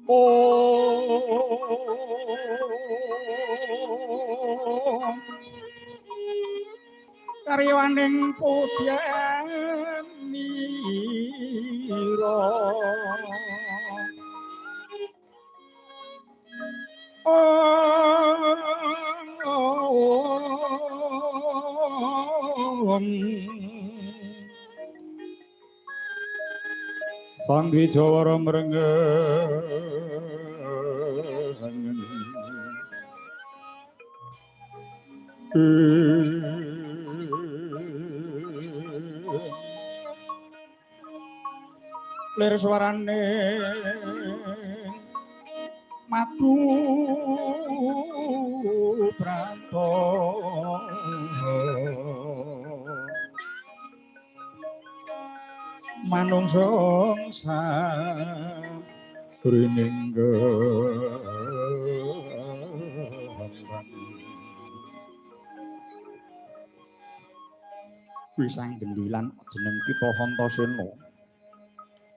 Om karyawaning pudyanira Om Sang Wijawara mrengeng lir swarane matu pranto manungsa sabrining Wisang Gendilan jeneng kita Hantasena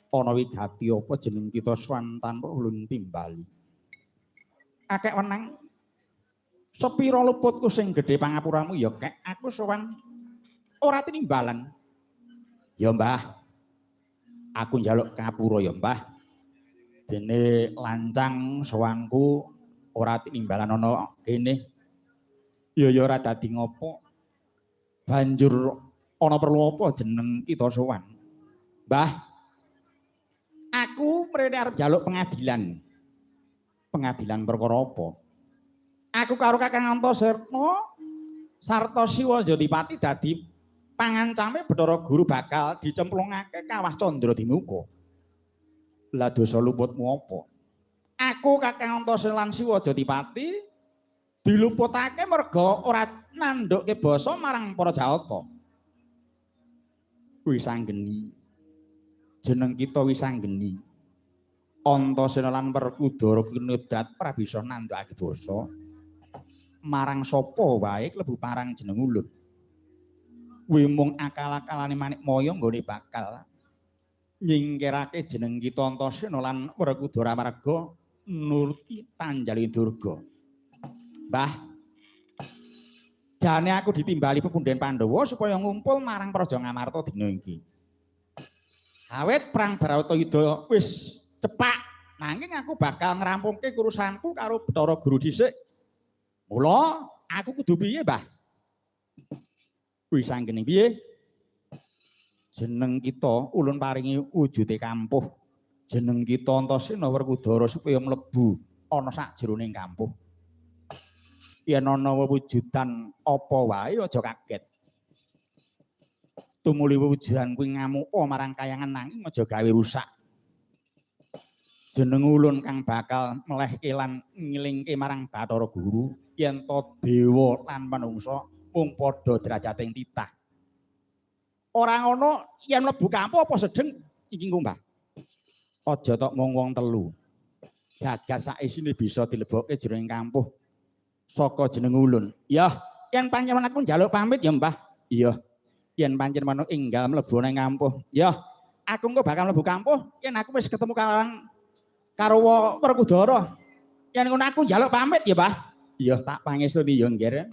ana wigati apa jeneng kita Swantanpa ulun timbali akeh wenang sepira luputku sing gedhe pangapuramu ya kek aku sowan ora tinimbalan ya Mbah aku njaluk ngapura ya Mbah dene lancang sowanku ora tinimbalan ana kene ya ora dadi ngopo banjur ana perlu apa jeneng kita sowan Mbah aku mrene arep njaluk pengadilan perkara apa aku karo Kakang Antasena sarta Siwa Jodipati dadi pangancame Bathara Guru bakal dicemplungake kawah Candradimuka. Lah dosa luputmu apa? Aku Kakang Antasena lan Siwa Jodipati diluputake merga ora nandhukke basa marang para Jawata. Wisanggeni. Jeneng kita Wisanggeni. Antasena lan Werkudara kinudrat prabisa nandhakake basa marang sapa wae klebu parang jeneng ulun. Kuwi mung akal-akalane Manik Maya nggone bakal nyingkirake jeneng kita Antasena lan Werkudara amarga nuruti panjali durga. Mbah, jane aku ditimbali pepundhen Pandhawa supaya ngumpul marang Praja Ngamarta dina iki. Awit perang Bharatayuda wis cepak, nanging aku bakal ngrampungke urusanku karo Bathara Guru dhisik. Mula aku kudu piye, Mbah? Wisanggeni piye? Jeneng kita ulun paringi wujude kampuh. Jeneng kita Antasena Werkudara supaya mlebu ana sakjroning kampuh. Yen ana wewujudan apa wae aja kaget. Tumuli wewujudan kuwi ngamuka marang kayangan nanging aja gawe rusak. Jeneng ulun kang bakal melehke lan ngilingke marang Bathara Guru yen to dewa lan manungsa mung padha derajating titah. Ora ngono yen mlebu kampuh apa sedeng iki engko Mbah. Aja tok mung wong telu. Jagat sak isine bisa dilebokke jroning kampuh saka jeneng ulun. Ya, yen panjenengan aku njaluk pamit ya Mbah. Iya. Yen panjenengan enggal mlebu nang kampuh. Ya, aku engko bakal mlebu kampuh yen aku wis ketemu karo Werkudara. Yen ngono aku njaluk pamit ya, Mbah. Iya, tak pangestuni ya, nggih.